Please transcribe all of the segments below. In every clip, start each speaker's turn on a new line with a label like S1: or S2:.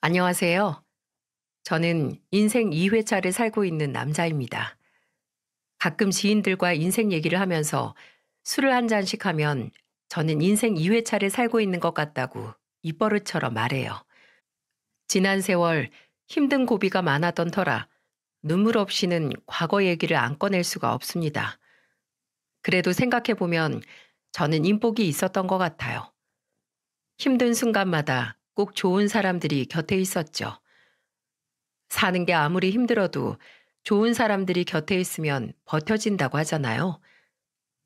S1: 안녕하세요. 저는 인생 2회차를 살고 있는 남자입니다. 가끔 지인들과 인생 얘기를 하면서 술을 한 잔씩 하면 저는 인생 2회차를 살고 있는 것 같다고 입버릇처럼 말해요. 지난 세월 힘든 고비가 많았던 터라 눈물 없이는 과거 얘기를 안 꺼낼 수가 없습니다. 그래도 생각해보면 저는 인복이 있었던 것 같아요. 힘든 순간마다 꼭 좋은 사람들이 곁에 있었죠. 사는 게 아무리 힘들어도 좋은 사람들이 곁에 있으면 버텨진다고 하잖아요.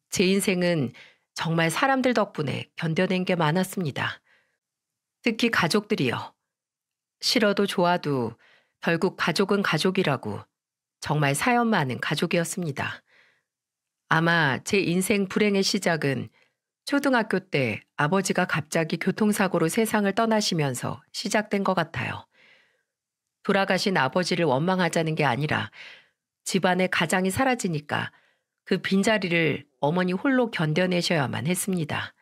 S1: 제 인생은 정말 사람들 덕분에 견뎌낸 게 많았습니다. 특히 가족들이요. 싫어도 좋아도 결국 가족은 가족이라고 정말 사연 많은 가족이었습니다. 아마 제 인생 불행의 시작은 초등학교 때 아버지가 갑자기 교통사고로 세상을 떠나시면서 시작된 것 같아요. 돌아가신 아버지를 원망하자는 게 아니라 집안의 가장이 사라지니까 그 빈자리를 어머니 홀로 견뎌내셔야만 했습니다.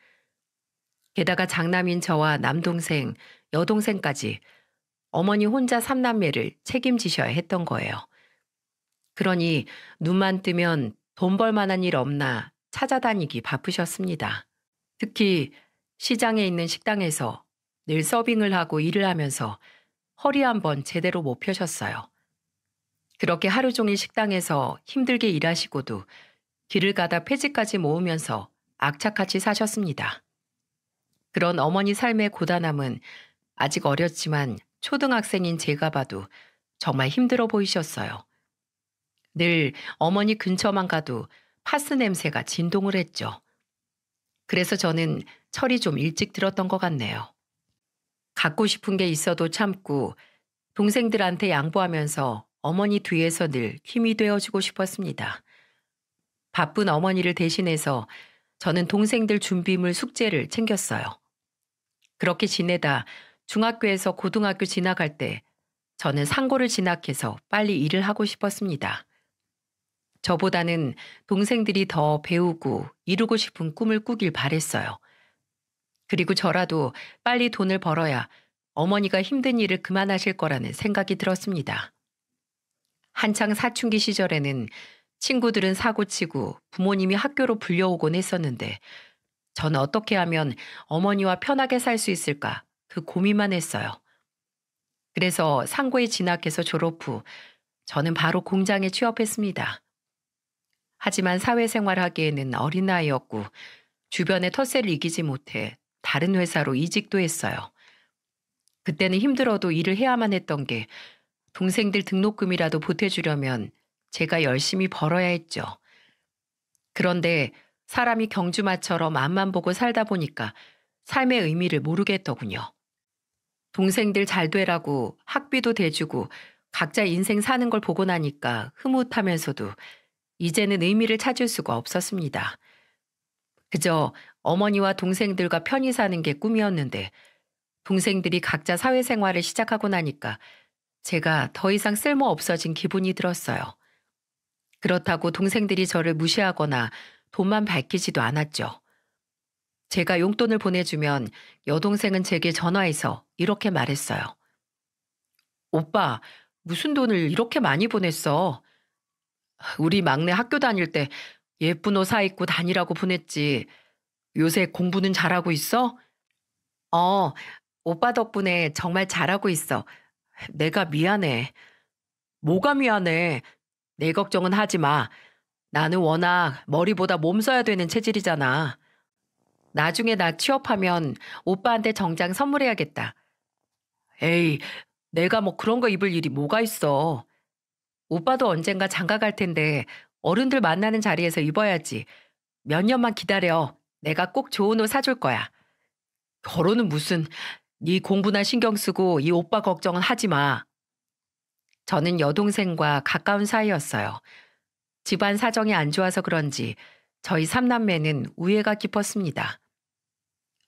S1: 게다가 장남인 저와 남동생, 여동생까지 어머니 혼자 삼남매를 책임지셔야 했던 거예요. 그러니 눈만 뜨면 돈 벌 만한 일 없나 찾아다니기 바쁘셨습니다. 특히 시장에 있는 식당에서 늘 서빙을 하고 일을 하면서 허리 한번 제대로 못 펴셨어요. 그렇게 하루 종일 식당에서 힘들게 일하시고도 길을 가다 폐지까지 모으면서 악착같이 사셨습니다. 그런 어머니 삶의 고단함은 아직 어렸지만 초등학생인 제가 봐도 정말 힘들어 보이셨어요. 늘 어머니 근처만 가도 파스 냄새가 진동을 했죠. 그래서 저는 철이 좀 일찍 들었던 것 같네요. 갖고 싶은 게 있어도 참고 동생들한테 양보하면서 어머니 뒤에서 늘 힘이 되어주고 싶었습니다. 바쁜 어머니를 대신해서 저는 동생들 준비물 숙제를 챙겼어요. 그렇게 지내다 중학교에서 고등학교 진학할 때 저는 상고를 진학해서 빨리 일을 하고 싶었습니다. 저보다는 동생들이 더 배우고 이루고 싶은 꿈을 꾸길 바랬어요. 그리고 저라도 빨리 돈을 벌어야 어머니가 힘든 일을 그만하실 거라는 생각이 들었습니다. 한창 사춘기 시절에는 친구들은 사고치고 부모님이 학교로 불려오곤 했었는데 저는 어떻게 하면 어머니와 편하게 살 수 있을까 그 고민만 했어요. 그래서 상고에 진학해서 졸업 후 저는 바로 공장에 취업했습니다. 하지만 사회생활 하기에는 어린 나이였고 주변의 텃세를 이기지 못해 다른 회사로 이직도 했어요. 그때는 힘들어도 일을 해야만 했던 게 동생들 등록금이라도 보태주려면 제가 열심히 벌어야 했죠. 그런데 사람이 경주마처럼 앞만 보고 살다 보니까 삶의 의미를 모르겠더군요. 동생들 잘 되라고 학비도 대주고 각자 인생 사는 걸 보고 나니까 흐뭇하면서도 이제는 의미를 찾을 수가 없었습니다. 그저 어머니와 동생들과 편히 사는 게 꿈이었는데 동생들이 각자 사회생활을 시작하고 나니까 제가 더 이상 쓸모 없어진 기분이 들었어요. 그렇다고 동생들이 저를 무시하거나 돈만 밝히지도 않았죠. 제가 용돈을 보내주면 여동생은 제게 전화해서 이렇게 말했어요. 오빠, 무슨 돈을 이렇게 많이 보냈어? 우리 막내 학교 다닐 때 예쁜 옷 사입고 다니라고 보냈지. 요새 공부는 잘하고 있어? 어, 오빠 덕분에 정말 잘하고 있어. 내가 미안해. 뭐가 미안해. 내 걱정은 하지 마. 나는 워낙 머리보다 몸 써야 되는 체질이잖아. 나중에 나 취업하면 오빠한테 정장 선물해야겠다. 에이, 내가 뭐 그런 거 입을 일이 뭐가 있어. 오빠도 언젠가 장가 갈 텐데 어른들 만나는 자리에서 입어야지. 몇 년만 기다려. 내가 꼭 좋은 옷 사줄 거야. 결혼은 무슨, 네 공부나 신경 쓰고 이 오빠 걱정은 하지 마. 저는 여동생과 가까운 사이였어요. 집안 사정이 안 좋아서 그런지 저희 삼남매는 우애가 깊었습니다.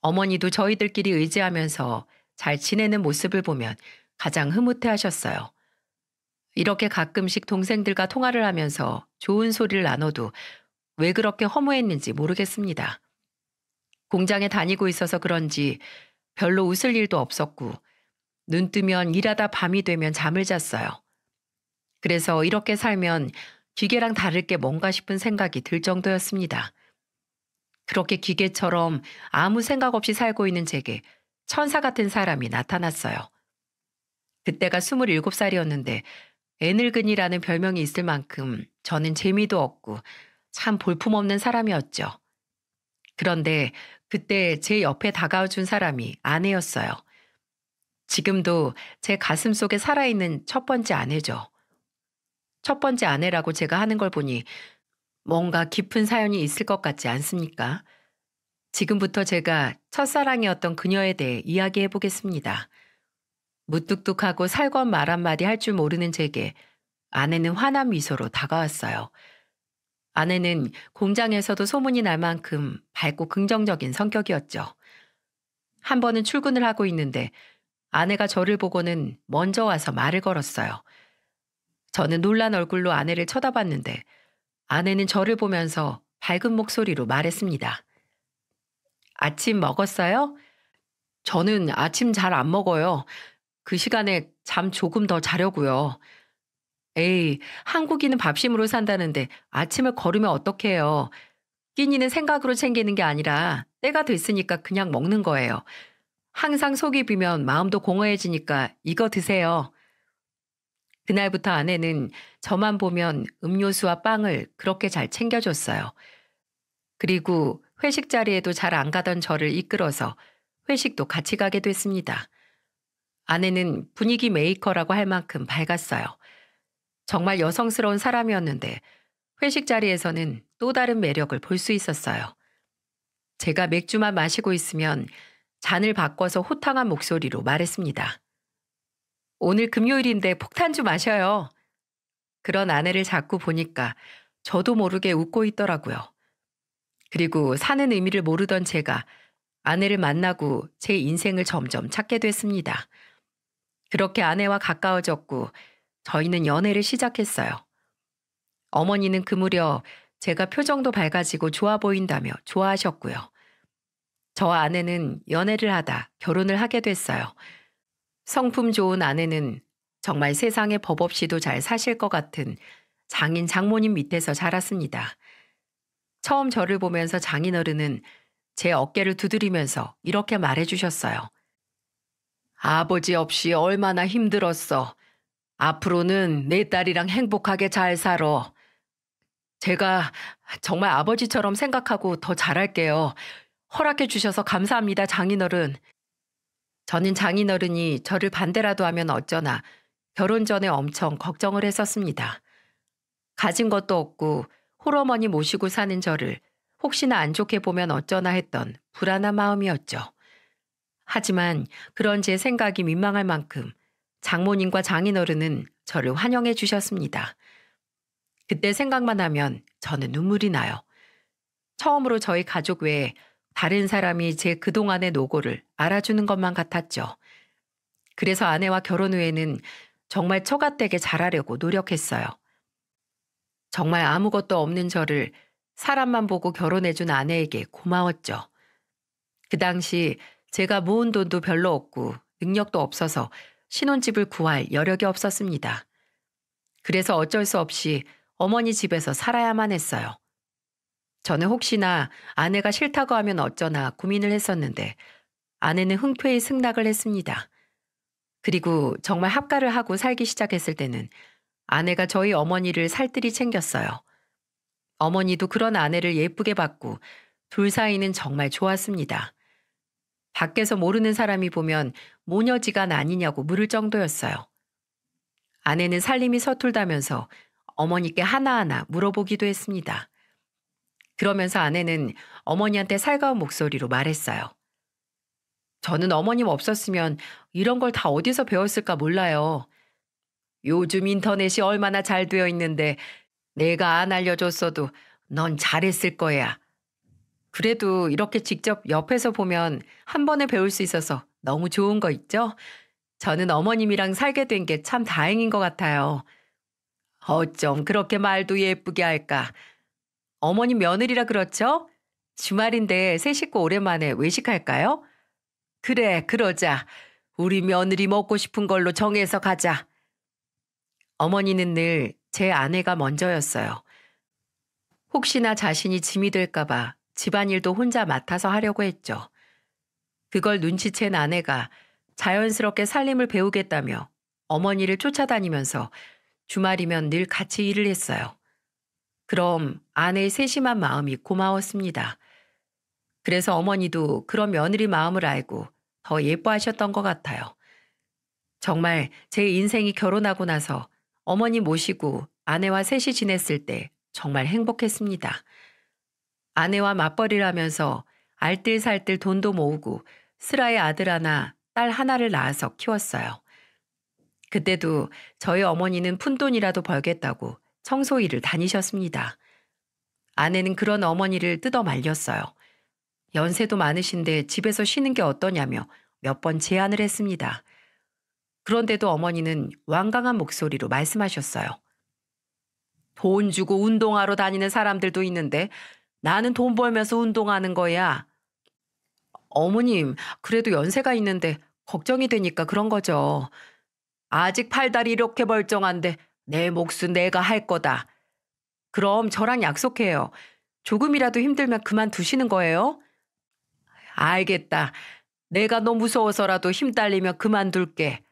S1: 어머니도 저희들끼리 의지하면서 잘 지내는 모습을 보면 가장 흐뭇해 하셨어요. 이렇게 가끔씩 동생들과 통화를 하면서 좋은 소리를 나눠도 왜 그렇게 허무했는지 모르겠습니다. 공장에 다니고 있어서 그런지 별로 웃을 일도 없었고 눈 뜨면 일하다 밤이 되면 잠을 잤어요. 그래서 이렇게 살면 기계랑 다를 게 뭔가 싶은 생각이 들 정도였습니다. 그렇게 기계처럼 아무 생각 없이 살고 있는 제게 천사 같은 사람이 나타났어요. 그때가 27살이었는데 애늙은이라는 별명이 있을 만큼 저는 재미도 없고 참 볼품없는 사람이었죠. 그런데 그때 제 옆에 다가와준 사람이 아내였어요. 지금도 제 가슴 속에 살아있는 첫 번째 아내죠. 첫 번째 아내라고 제가 하는 걸 보니 뭔가 깊은 사연이 있을 것 같지 않습니까? 지금부터 제가 첫사랑이었던 그녀에 대해 이야기해 보겠습니다. 무뚝뚝하고 살건 말 한마디 할 줄 모르는 제게 아내는 환한 미소로 다가왔어요. 아내는 공장에서도 소문이 날 만큼 밝고 긍정적인 성격이었죠. 한 번은 출근을 하고 있는데 아내가 저를 보고는 먼저 와서 말을 걸었어요. 저는 놀란 얼굴로 아내를 쳐다봤는데 아내는 저를 보면서 밝은 목소리로 말했습니다. 아침 먹었어요? 저는 아침 잘 안 먹어요. 그 시간에 잠 조금 더 자려고요. 에이, 한국인은 밥심으로 산다는데 아침을 거르면 어떡해요. 끼니는 생각으로 챙기는 게 아니라 때가 됐으니까 그냥 먹는 거예요. 항상 속이 비면 마음도 공허해지니까 이거 드세요. 그날부터 아내는 저만 보면 음료수와 빵을 그렇게 잘 챙겨줬어요. 그리고 회식 자리에도 잘 안 가던 저를 이끌어서 회식도 같이 가게 됐습니다. 아내는 분위기 메이커라고 할 만큼 밝았어요. 정말 여성스러운 사람이었는데 회식 자리에서는 또 다른 매력을 볼 수 있었어요. 제가 맥주만 마시고 있으면 잔을 바꿔서 호탕한 목소리로 말했습니다. 오늘 금요일인데 폭탄주 마셔요. 그런 아내를 자꾸 보니까 저도 모르게 웃고 있더라고요. 그리고 사는 의미를 모르던 제가 아내를 만나고 제 인생을 점점 찾게 됐습니다. 그렇게 아내와 가까워졌고 저희는 연애를 시작했어요. 어머니는 그 무렵 제가 표정도 밝아지고 좋아 보인다며 좋아하셨고요. 저와 아내는 연애를 하다 결혼을 하게 됐어요. 성품 좋은 아내는 정말 세상에 법 없이도 잘 사실 것 같은 장인 장모님 밑에서 자랐습니다. 처음 저를 보면서 장인어른은 제 어깨를 두드리면서 이렇게 말해주셨어요. 아버지 없이 얼마나 힘들었어. 앞으로는 내 딸이랑 행복하게 잘 살아. 제가 정말 아버지처럼 생각하고 더 잘할게요. 허락해 주셔서 감사합니다, 장인어른. 저는 장인어른이 저를 반대라도 하면 어쩌나 결혼 전에 엄청 걱정을 했었습니다. 가진 것도 없고 홀어머니 모시고 사는 저를 혹시나 안 좋게 보면 어쩌나 했던 불안한 마음이었죠. 하지만 그런 제 생각이 민망할 만큼 장모님과 장인어른은 저를 환영해 주셨습니다. 그때 생각만 하면 저는 눈물이 나요. 처음으로 저희 가족 외에 다른 사람이 제 그동안의 노고를 알아주는 것만 같았죠. 그래서 아내와 결혼 후에는 정말 처갓되게 잘하려고 노력했어요. 정말 아무것도 없는 저를 사람만 보고 결혼해준 아내에게 고마웠죠. 그 당시 제가 모은 돈도 별로 없고 능력도 없어서 신혼집을 구할 여력이 없었습니다. 그래서 어쩔 수 없이 어머니 집에서 살아야만 했어요. 저는 혹시나 아내가 싫다고 하면 어쩌나 고민을 했었는데 아내는 흔쾌히 승낙을 했습니다. 그리고 정말 합가를 하고 살기 시작했을 때는 아내가 저희 어머니를 살뜰히 챙겼어요. 어머니도 그런 아내를 예쁘게 봤고 둘 사이는 정말 좋았습니다. 밖에서 모르는 사람이 보면 모녀지간 아니냐고 물을 정도였어요. 아내는 살림이 서툴다면서 어머니께 하나하나 물어보기도 했습니다. 그러면서 아내는 어머니한테 살가운 목소리로 말했어요. 저는 어머님 없었으면 이런 걸 다 어디서 배웠을까 몰라요. 요즘 인터넷이 얼마나 잘 되어 있는데 내가 안 알려줬어도 넌 잘했을 거야. 그래도 이렇게 직접 옆에서 보면 한 번에 배울 수 있어서 너무 좋은 거 있죠? 저는 어머님이랑 살게 된 게 참 다행인 것 같아요. 어쩜 그렇게 말도 예쁘게 할까? 어머님 며느리라 그렇죠? 주말인데 새 식구 오랜만에 외식할까요? 그래, 그러자. 우리 며느리 먹고 싶은 걸로 정해서 가자. 어머니는 늘 제 아내가 먼저였어요. 혹시나 자신이 짐이 될까봐 집안일도 혼자 맡아서 하려고 했죠. 그걸 눈치챈 아내가 자연스럽게 살림을 배우겠다며 어머니를 쫓아다니면서 주말이면 늘 같이 일을 했어요. 그럼 아내의 세심한 마음이 고마웠습니다. 그래서 어머니도 그런 며느리 마음을 알고 더 예뻐하셨던 것 같아요. 정말 제 인생이 결혼하고 나서 어머니 모시고 아내와 셋이 지냈을 때 정말 행복했습니다. 아내와 맞벌이를 하면서 알뜰살뜰 돈도 모으고 슬아의 아들 하나, 딸 하나를 낳아서 키웠어요. 그때도 저희 어머니는 푼돈이라도 벌겠다고 청소 일을 다니셨습니다. 아내는 그런 어머니를 뜯어 말렸어요. 연세도 많으신데 집에서 쉬는 게 어떠냐며 몇 번 제안을 했습니다. 그런데도 어머니는 완강한 목소리로 말씀하셨어요. 돈 주고 운동하러 다니는 사람들도 있는데 나는 돈 벌면서 운동하는 거야. 어머님, 그래도 연세가 있는데 걱정이 되니까 그런 거죠. 아직 팔다리 이렇게 멀쩡한데 내 몫은 내가 할 거다. 그럼 저랑 약속해요. 조금이라도 힘들면 그만두시는 거예요? 알겠다. 내가 너 무서워서라도 힘 딸리면 그만둘게.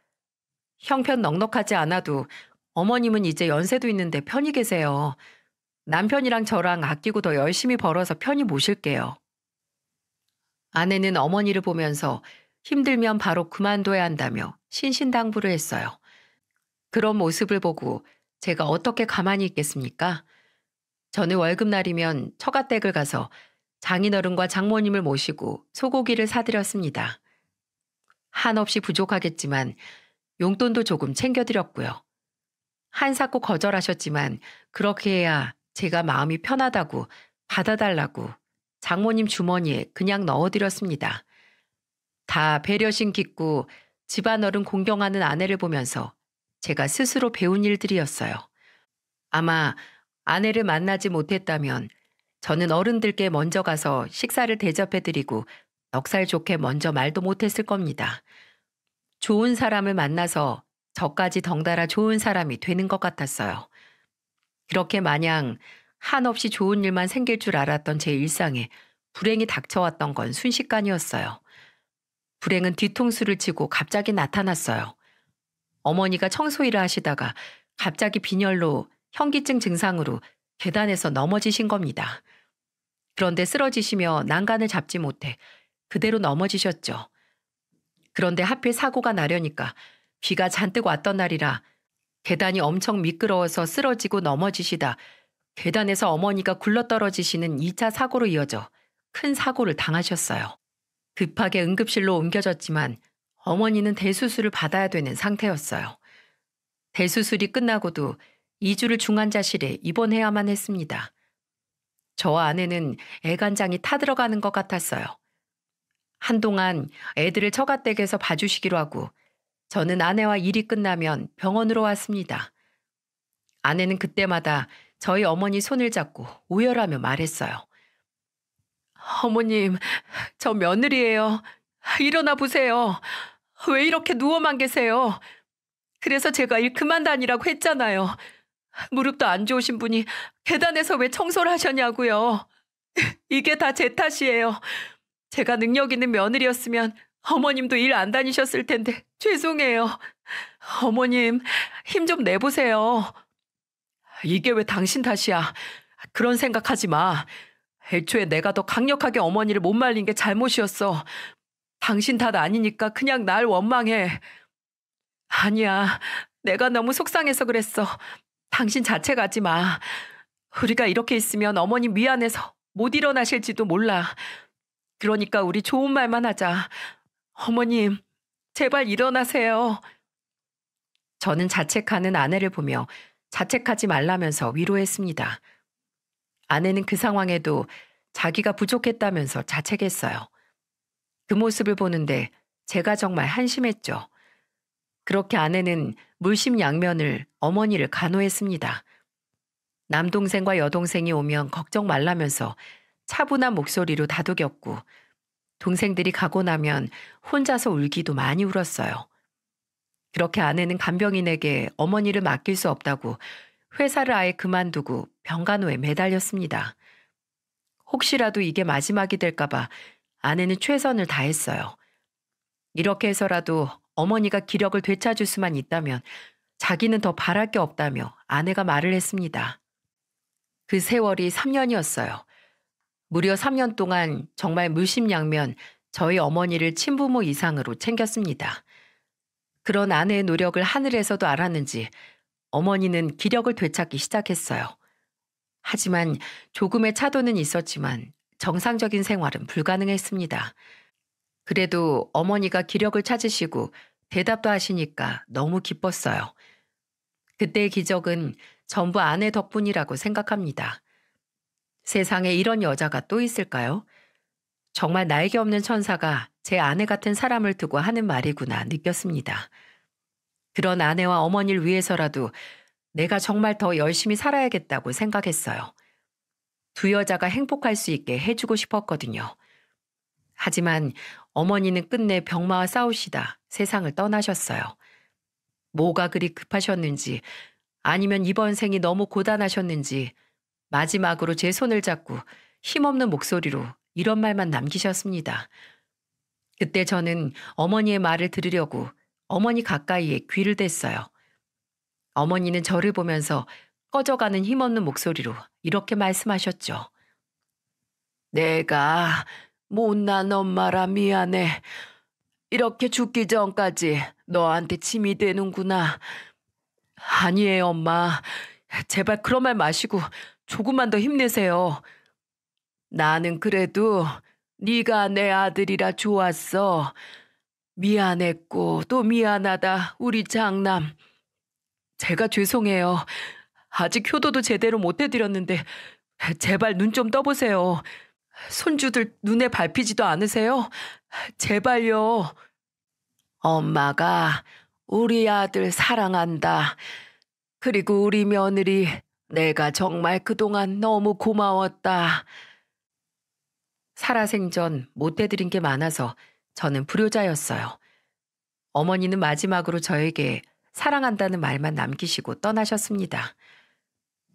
S1: 형편 넉넉하지 않아도 어머님은 이제 연세도 있는데 편히 계세요. 남편이랑 저랑 아끼고 더 열심히 벌어서 편히 모실게요. 아내는 어머니를 보면서 힘들면 바로 그만둬야 한다며 신신당부를 했어요. 그런 모습을 보고 제가 어떻게 가만히 있겠습니까? 저는 월급날이면 처가댁을 가서 장인어른과 장모님을 모시고 소고기를 사드렸습니다. 한없이 부족하겠지만 용돈도 조금 챙겨드렸고요. 한사코 거절하셨지만 그렇게 해야 제가 마음이 편하다고 받아달라고 장모님 주머니에 그냥 넣어드렸습니다. 다 배려심 깊고 집안어른 공경하는 아내를 보면서 제가 스스로 배운 일들이었어요. 아마 아내를 만나지 못했다면 저는 어른들께 먼저 가서 식사를 대접해드리고 넉살 좋게 먼저 말도 못했을 겁니다. 좋은 사람을 만나서 저까지 덩달아 좋은 사람이 되는 것 같았어요. 그렇게 마냥 한없이 좋은 일만 생길 줄 알았던 제 일상에 불행이 닥쳐왔던 건 순식간이었어요. 불행은 뒤통수를 치고 갑자기 나타났어요. 어머니가 청소일을 하시다가 갑자기 빈혈로 현기증 증상으로 계단에서 넘어지신 겁니다. 그런데 쓰러지시며 난간을 잡지 못해 그대로 넘어지셨죠. 그런데 하필 사고가 나려니까 비가 잔뜩 왔던 날이라 계단이 엄청 미끄러워서 쓰러지고 넘어지시다 계단에서 어머니가 굴러떨어지시는 2차 사고로 이어져 큰 사고를 당하셨어요. 급하게 응급실로 옮겨졌지만 어머니는 대수술을 받아야 되는 상태였어요. 대수술이 끝나고도 2주를 중환자실에 입원해야만 했습니다. 저와 아내는 애간장이 타들어가는 것 같았어요. 한동안 애들을 처가댁에서 봐주시기로 하고 저는 아내와 일이 끝나면 병원으로 왔습니다. 아내는 그때마다 저희 어머니 손을 잡고 오열하며 말했어요. 어머님, 저 며느리예요. 일어나 보세요. 왜 이렇게 누워만 계세요? 그래서 제가 일 그만 다니라고 했잖아요. 무릎도 안 좋으신 분이 계단에서 왜 청소를 하셨냐고요. 이게 다 제 탓이에요. 제가 능력 있는 며느리였으면 어머님도 일 안 다니셨을 텐데 죄송해요. 어머님, 힘 좀 내보세요. 이게 왜 당신 탓이야. 그런 생각하지 마. 애초에 내가 더 강력하게 어머니를 못 말린 게 잘못이었어. 당신 탓 아니니까 그냥 날 원망해. 아니야. 내가 너무 속상해서 그랬어. 당신 자책 하지 마. 우리가 이렇게 있으면 어머님 미안해서 못 일어나실지도 몰라. 그러니까 우리 좋은 말만 하자. 어머님, 제발 일어나세요. 저는 자책하는 아내를 보며 자책하지 말라면서 위로했습니다. 아내는 그 상황에도 자기가 부족했다면서 자책했어요. 그 모습을 보는데 제가 정말 한심했죠. 그렇게 아내는 물심양면을 어머니를 간호했습니다. 남동생과 여동생이 오면 걱정 말라면서 차분한 목소리로 다독였고 동생들이 가고 나면 혼자서 울기도 많이 울었어요. 그렇게 아내는 간병인에게 어머니를 맡길 수 없다고 회사를 아예 그만두고 병간호에 매달렸습니다. 혹시라도 이게 마지막이 될까봐 아내는 최선을 다했어요. 이렇게 해서라도 어머니가 기력을 되찾을 수만 있다면 자기는 더 바랄 게 없다며 아내가 말을 했습니다. 그 세월이 3년이었어요. 무려 3년 동안 정말 물심양면 저희 어머니를 친부모 이상으로 챙겼습니다. 그런 아내의 노력을 하늘에서도 알았는지 어머니는 기력을 되찾기 시작했어요. 하지만 조금의 차도는 있었지만 정상적인 생활은 불가능했습니다. 그래도 어머니가 기력을 찾으시고 대답도 하시니까 너무 기뻤어요. 그때의 기적은 전부 아내 덕분이라고 생각합니다. 세상에 이런 여자가 또 있을까요? 정말 날개 없는 천사가 제 아내 같은 사람을 두고 하는 말이구나 느꼈습니다. 그런 아내와 어머니를 위해서라도 내가 정말 더 열심히 살아야겠다고 생각했어요. 두 여자가 행복할 수 있게 해주고 싶었거든요. 하지만 어머니는 끝내 병마와 싸우시다 세상을 떠나셨어요. 뭐가 그리 급하셨는지 아니면 이번 생이 너무 고단하셨는지 마지막으로 제 손을 잡고 힘없는 목소리로 이런 말만 남기셨습니다. 그때 저는 어머니의 말을 들으려고 어머니 가까이에 귀를 댔어요. 어머니는 저를 보면서 꺼져가는 힘없는 목소리로 이렇게 말씀하셨죠. 내가 못난 엄마라 미안해. 이렇게 죽기 전까지 너한테 짐이 되는구나. 아니에요, 엄마. 제발 그런 말 마시고 조금만 더 힘내세요. 나는 그래도 네가 내 아들이라 좋았어. 미안했고 또 미안하다, 우리 장남. 제가 죄송해요. 아직 효도도 제대로 못 해드렸는데 제발 눈 좀 떠보세요. 손주들 눈에 밟히지도 않으세요? 제발요. 엄마가 우리 아들 사랑한다. 그리고 우리 며느리 내가 정말 그동안 너무 고마웠다. 살아생전 못 해드린 게 많아서 저는 불효자였어요. 어머니는 마지막으로 저에게 사랑한다는 말만 남기시고 떠나셨습니다.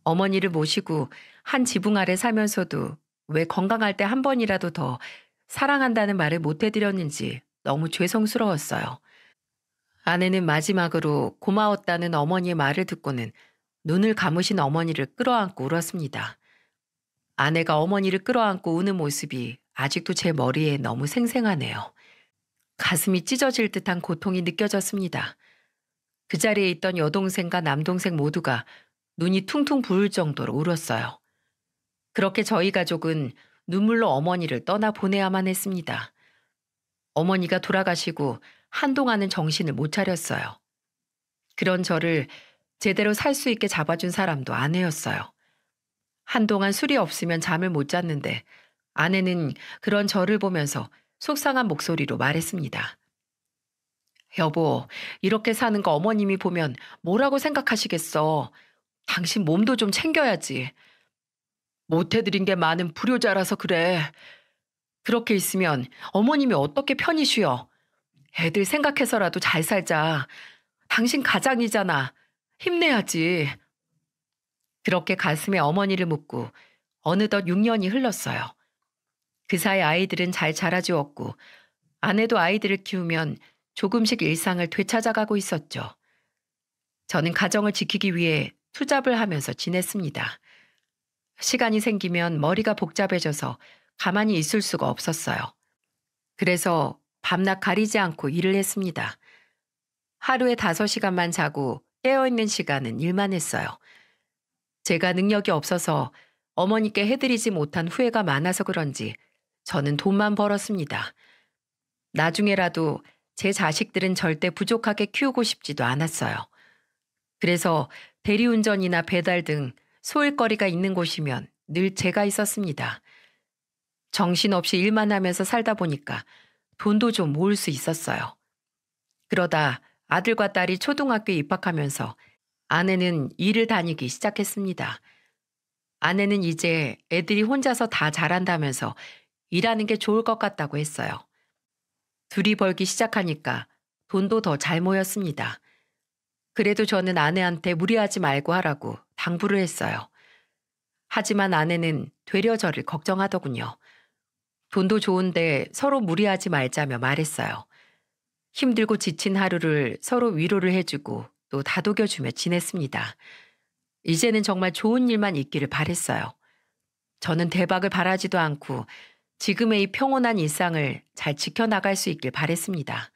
S1: 어머니를 모시고 한 지붕 아래 살면서도 왜 건강할 때 한 번이라도 더 사랑한다는 말을 못 해드렸는지 너무 죄송스러웠어요. 아내는 마지막으로 고마웠다는 어머니의 말을 듣고는 눈을 감으신 어머니를 끌어안고 울었습니다. 아내가 어머니를 끌어안고 우는 모습이 아직도 제 머리에 너무 생생하네요. 가슴이 찢어질 듯한 고통이 느껴졌습니다. 그 자리에 있던 여동생과 남동생 모두가 눈이 퉁퉁 부을 정도로 울었어요. 그렇게 저희 가족은 눈물로 어머니를 떠나보내야만 했습니다. 어머니가 돌아가시고 한동안은 정신을 못 차렸어요. 그런 저를 제대로 살 수 있게 잡아준 사람도 아내였어요. 한동안 술이 없으면 잠을 못 잤는데 아내는 그런 저를 보면서 속상한 목소리로 말했습니다. 여보, 이렇게 사는 거 어머님이 보면 뭐라고 생각하시겠어. 당신 몸도 좀 챙겨야지. 못 해드린 게 많은 불효자라서 그래. 그렇게 있으면 어머님이 어떻게 편히 쉬어. 애들 생각해서라도 잘 살자. 당신 가장이잖아. 힘내야지. 그렇게 가슴에 어머니를 묻고 어느덧 6년이 흘렀어요. 그 사이 아이들은 잘 자라주었고 아내도 아이들을 키우면 조금씩 일상을 되찾아가고 있었죠. 저는 가정을 지키기 위해 투잡을 하면서 지냈습니다. 시간이 생기면 머리가 복잡해져서 가만히 있을 수가 없었어요. 그래서 밤낮 가리지 않고 일을 했습니다. 하루에 5시간만 자고 깨어있는 시간은 일만 했어요. 제가 능력이 없어서 어머니께 해드리지 못한 후회가 많아서 그런지 저는 돈만 벌었습니다. 나중에라도 제 자식들은 절대 부족하게 키우고 싶지도 않았어요. 그래서 대리운전이나 배달 등 소일거리가 있는 곳이면 늘 제가 있었습니다. 정신없이 일만 하면서 살다 보니까 돈도 좀 모을 수 있었어요. 그러다 아들과 딸이 초등학교에 입학하면서 아내는 일을 다니기 시작했습니다. 아내는 이제 애들이 혼자서 다 잘한다면서 일하는 게 좋을 것 같다고 했어요. 둘이 벌기 시작하니까 돈도 더 잘 모였습니다. 그래도 저는 아내한테 무리하지 말고 하라고 당부를 했어요. 하지만 아내는 되려 저를 걱정하더군요. 돈도 좋은데 서로 무리하지 말자며 말했어요. 힘들고 지친 하루를 서로 위로를 해주고 또 다독여주며 지냈습니다. 이제는 정말 좋은 일만 있기를 바랬어요. 저는 대박을 바라지도 않고 지금의 이 평온한 일상을 잘 지켜나갈 수 있길 바랬습니다.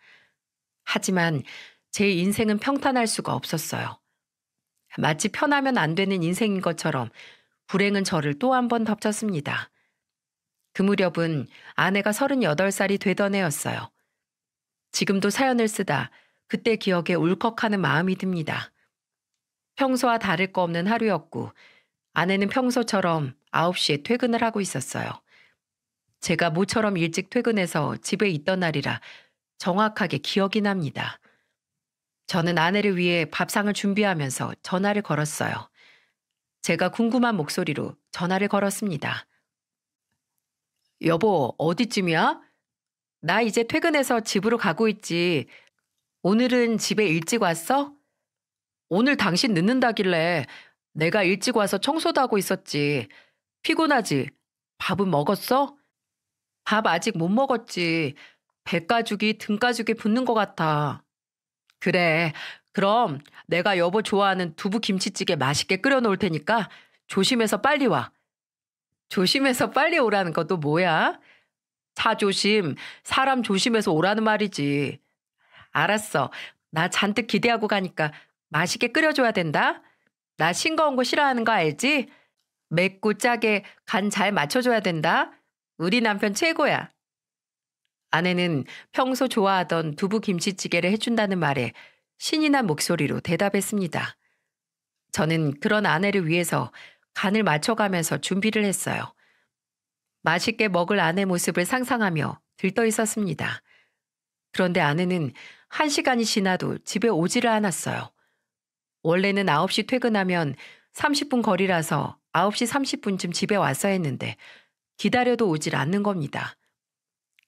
S1: 하지만 제 인생은 평탄할 수가 없었어요. 마치 편하면 안 되는 인생인 것처럼 불행은 저를 또 한 번 덮쳤습니다. 그 무렵은 아내가 38살이 되던 해였어요. 지금도 사연을 쓰다 그때 기억에 울컥하는 마음이 듭니다. 평소와 다를 거 없는 하루였고 아내는 평소처럼 9시에 퇴근을 하고 있었어요. 제가 모처럼 일찍 퇴근해서 집에 있던 날이라 정확하게 기억이 납니다. 저는 아내를 위해 밥상을 준비하면서 전화를 걸었어요. 제가 궁금한 목소리로 전화를 걸었습니다. 여보, 어디쯤이야? 나 이제 퇴근해서 집으로 가고 있지. 오늘은 집에 일찍 왔어? 오늘 당신 늦는다길래 내가 일찍 와서 청소도 하고 있었지. 피곤하지? 밥은 먹었어? 밥 아직 못 먹었지. 배가죽이 등가죽이 붙는 것 같아. 그래. 그럼 내가 여보 좋아하는 두부 김치찌개 맛있게 끓여 놓을 테니까 조심해서 빨리 와. 조심해서 빨리 오라는 것도 뭐야? 차 조심, 사람 조심해서 오라는 말이지. 알았어. 나 잔뜩 기대하고 가니까 맛있게 끓여줘야 된다. 나 싱거운 거 싫어하는 거 알지? 맵고 짜게 간 잘 맞춰줘야 된다. 우리 남편 최고야. 아내는 평소 좋아하던 두부 김치찌개를 해준다는 말에 신이 난 목소리로 대답했습니다. 저는 그런 아내를 위해서 간을 맞춰가면서 준비를 했어요. 맛있게 먹을 아내 모습을 상상하며 들떠 있었습니다. 그런데 아내는 1시간이 지나도 집에 오지를 않았어요. 원래는 9시 퇴근하면 30분 거리라서 9시 30분쯤 집에 왔어야 했는데 기다려도 오질 않는 겁니다.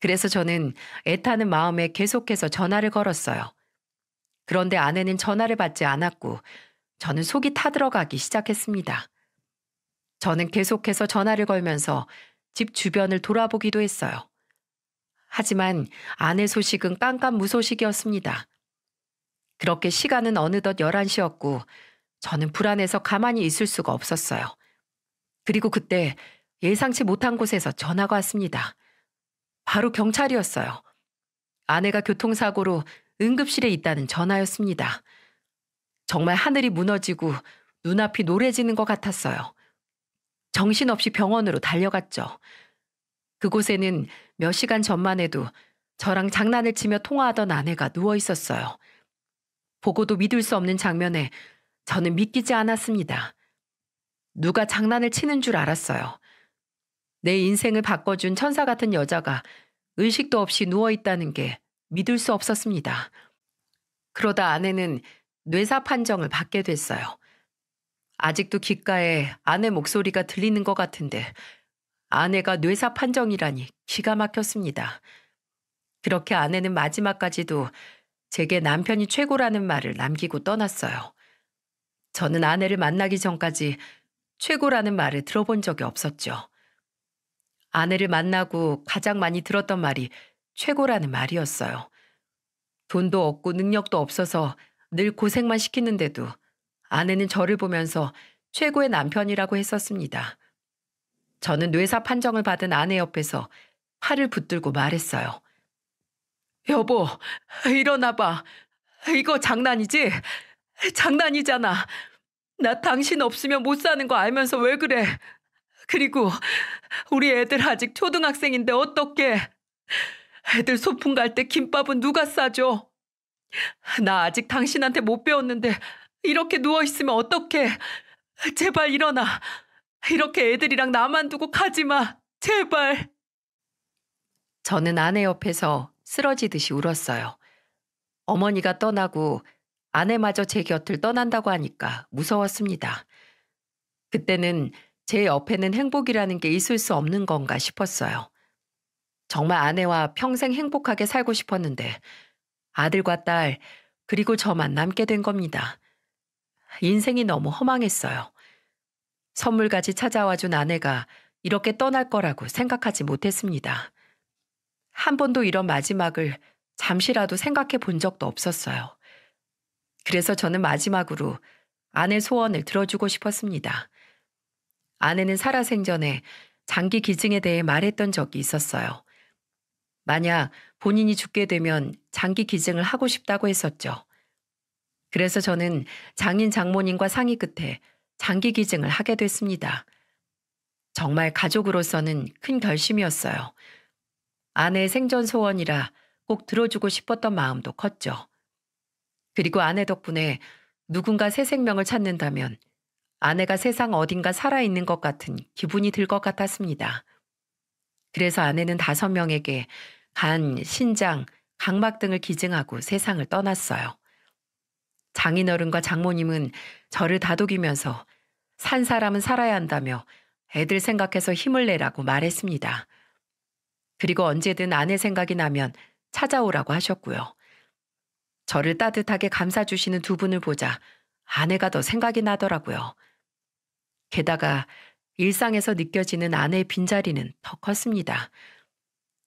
S1: 그래서 저는 애타는 마음에 계속해서 전화를 걸었어요. 그런데 아내는 전화를 받지 않았고 저는 속이 타들어가기 시작했습니다. 저는 계속해서 전화를 걸면서 집 주변을 돌아보기도 했어요. 하지만 아내 소식은 깜깜무소식이었습니다. 그렇게 시간은 어느덧 11시였고 저는 불안해서 가만히 있을 수가 없었어요. 그리고 그때 예상치 못한 곳에서 전화가 왔습니다. 바로 경찰이었어요. 아내가 교통사고로 응급실에 있다는 전화였습니다. 정말 하늘이 무너지고 눈앞이 노래지는 것 같았어요. 정신없이 병원으로 달려갔죠. 그곳에는 몇 시간 전만 해도 저랑 장난을 치며 통화하던 아내가 누워 있었어요. 보고도 믿을 수 없는 장면에 저는 믿기지 않았습니다. 누가 장난을 치는 줄 알았어요. 내 인생을 바꿔준 천사 같은 여자가 의식도 없이 누워있다는 게 믿을 수 없었습니다. 그러다 아내는 뇌사 판정을 받게 됐어요. 아직도 귓가에 아내 목소리가 들리는 것 같은데 아내가 뇌사 판정이라니 기가 막혔습니다. 그렇게 아내는 마지막까지도 제게 남편이 최고라는 말을 남기고 떠났어요. 저는 아내를 만나기 전까지 최고라는 말을 들어본 적이 없었죠. 아내를 만나고 가장 많이 들었던 말이 최고라는 말이었어요. 돈도 없고 능력도 없어서 늘 고생만 시키는데도 아내는 저를 보면서 최고의 남편이라고 했었습니다. 저는 뇌사 판정을 받은 아내 옆에서 팔을 붙들고 말했어요. 여보, 일어나봐. 이거 장난이지? 장난이잖아. 나 당신 없으면 못 사는 거 알면서 왜 그래? 그리고 우리 애들 아직 초등학생인데 어떡해? 애들 소풍 갈 때 김밥은 누가 싸줘? 나 아직 당신한테 못 배웠는데 이렇게 누워있으면 어떡해? 제발 일어나. 이렇게 애들이랑 나만 두고 가지 마. 제발. 저는 아내 옆에서 쓰러지듯이 울었어요. 어머니가 떠나고 아내마저 제 곁을 떠난다고 하니까 무서웠습니다. 그때는 제 옆에는 행복이라는 게 있을 수 없는 건가 싶었어요. 정말 아내와 평생 행복하게 살고 싶었는데 아들과 딸, 그리고 저만 남게 된 겁니다. 인생이 너무 허망했어요. 선물까지 찾아와 준 아내가 이렇게 떠날 거라고 생각하지 못했습니다. 한 번도 이런 마지막을 잠시라도 생각해 본 적도 없었어요. 그래서 저는 마지막으로 아내 소원을 들어주고 싶었습니다. 아내는 살아생전에 장기 기증에 대해 말했던 적이 있었어요. 만약 본인이 죽게 되면 장기 기증을 하고 싶다고 했었죠. 그래서 저는 장인 장모님과 상의 끝에 장기 기증을 하게 됐습니다. 정말 가족으로서는 큰 결심이었어요. 아내의 생전 소원이라 꼭 들어주고 싶었던 마음도 컸죠. 그리고 아내 덕분에 누군가 새 생명을 찾는다면 아내가 세상 어딘가 살아있는 것 같은 기분이 들 것 같았습니다. 그래서 아내는 5명에게 간, 신장, 각막 등을 기증하고 세상을 떠났어요. 장인어른과 장모님은 저를 다독이면서 산 사람은 살아야 한다며 애들 생각해서 힘을 내라고 말했습니다. 그리고 언제든 아내 생각이 나면 찾아오라고 하셨고요. 저를 따뜻하게 감싸주시는 두 분을 보자 아내가 더 생각이 나더라고요. 게다가 일상에서 느껴지는 아내의 빈자리는 더 컸습니다.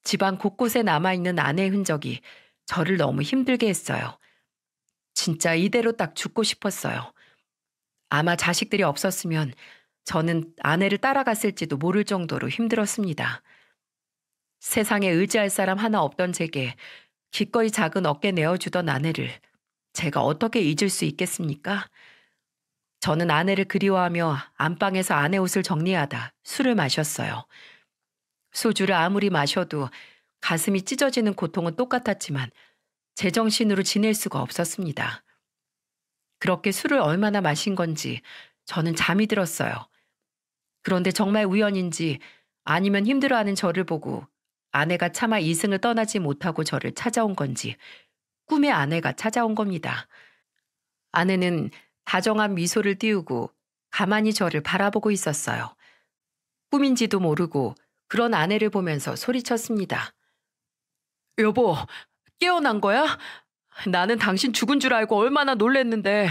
S1: 집안 곳곳에 남아있는 아내의 흔적이 저를 너무 힘들게 했어요. 진짜 이대로 딱 죽고 싶었어요. 아마 자식들이 없었으면 저는 아내를 따라갔을지도 모를 정도로 힘들었습니다. 세상에 의지할 사람 하나 없던 제게 기꺼이 작은 어깨 내어주던 아내를 제가 어떻게 잊을 수 있겠습니까? 저는 아내를 그리워하며 안방에서 아내 옷을 정리하다 술을 마셨어요. 소주를 아무리 마셔도 가슴이 찢어지는 고통은 똑같았지만 제정신으로 지낼 수가 없었습니다. 그렇게 술을 얼마나 마신 건지 저는 잠이 들었어요. 그런데 정말 우연인지 아니면 힘들어하는 저를 보고 아내가 차마 이승을 떠나지 못하고 저를 찾아온 건지 꿈의 아내가 찾아온 겁니다. 아내는 다정한 미소를 띄우고 가만히 저를 바라보고 있었어요. 꿈인지도 모르고 그런 아내를 보면서 소리쳤습니다. 여보, 깨어난 거야? 나는 당신 죽은 줄 알고 얼마나 놀랬는데.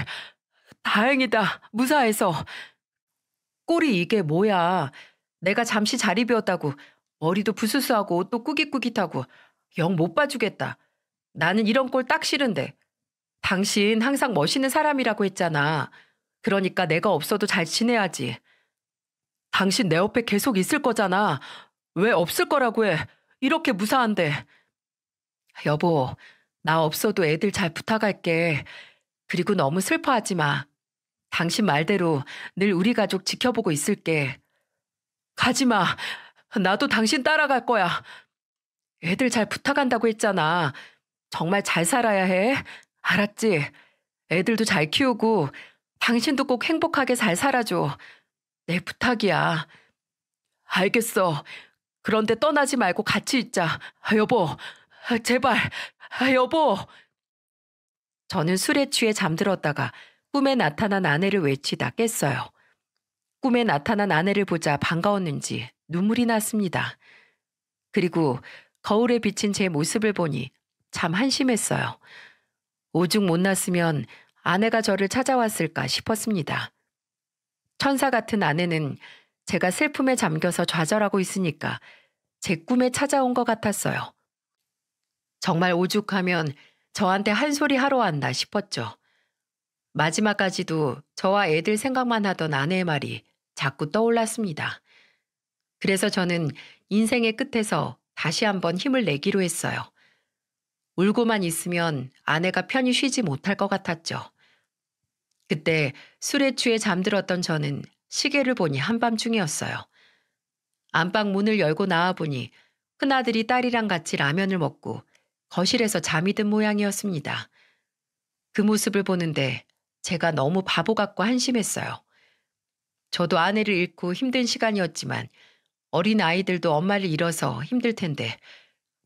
S1: 다행이다, 무사해서. 꼴이 이게 뭐야. 내가 잠시 자리 비웠다고 머리도 부스스하고 옷도 꾸깃꾸깃하고 영 못 봐주겠다. 나는 이런 꼴 딱 싫은데. 당신 항상 멋있는 사람이라고 했잖아. 그러니까 내가 없어도 잘 지내야지. 당신 내 옆에 계속 있을 거잖아. 왜 없을 거라고 해. 이렇게 무사한데. 여보, 나 없어도 애들 잘 부탁할게. 그리고 너무 슬퍼하지 마. 당신 말대로 늘 우리 가족 지켜보고 있을게. 가지 마. 나도 당신 따라갈 거야. 애들 잘 부탁한다고 했잖아. 정말 잘 살아야 해. 알았지? 애들도 잘 키우고 당신도 꼭 행복하게 잘 살아줘. 내 부탁이야. 알겠어. 그런데 떠나지 말고 같이 있자. 여보, 제발. 여보. 저는 술에 취해 잠들었다가 꿈에 나타난 아내를 외치다 깼어요. 꿈에 나타난 아내를 보자 반가웠는지 눈물이 났습니다. 그리고 거울에 비친 제 모습을 보니 참 한심했어요. 오죽 못났으면 아내가 저를 찾아왔을까 싶었습니다. 천사 같은 아내는 제가 슬픔에 잠겨서 좌절하고 있으니까 제 꿈에 찾아온 것 같았어요. 정말 오죽하면 저한테 한 소리 하러 왔나 싶었죠. 마지막까지도 저와 애들 생각만 하던 아내의 말이 자꾸 떠올랐습니다. 그래서 저는 인생의 끝에서 다시 한번 힘을 내기로 했어요. 울고만 있으면 아내가 편히 쉬지 못할 것 같았죠. 그때 술에 취해 잠들었던 저는 시계를 보니 한밤중이었어요. 안방 문을 열고 나와보니 큰아들이 딸이랑 같이 라면을 먹고 거실에서 잠이 든 모양이었습니다. 그 모습을 보는데 제가 너무 바보 같고 한심했어요. 저도 아내를 잃고 힘든 시간이었지만 어린 아이들도 엄마를 잃어서 힘들 텐데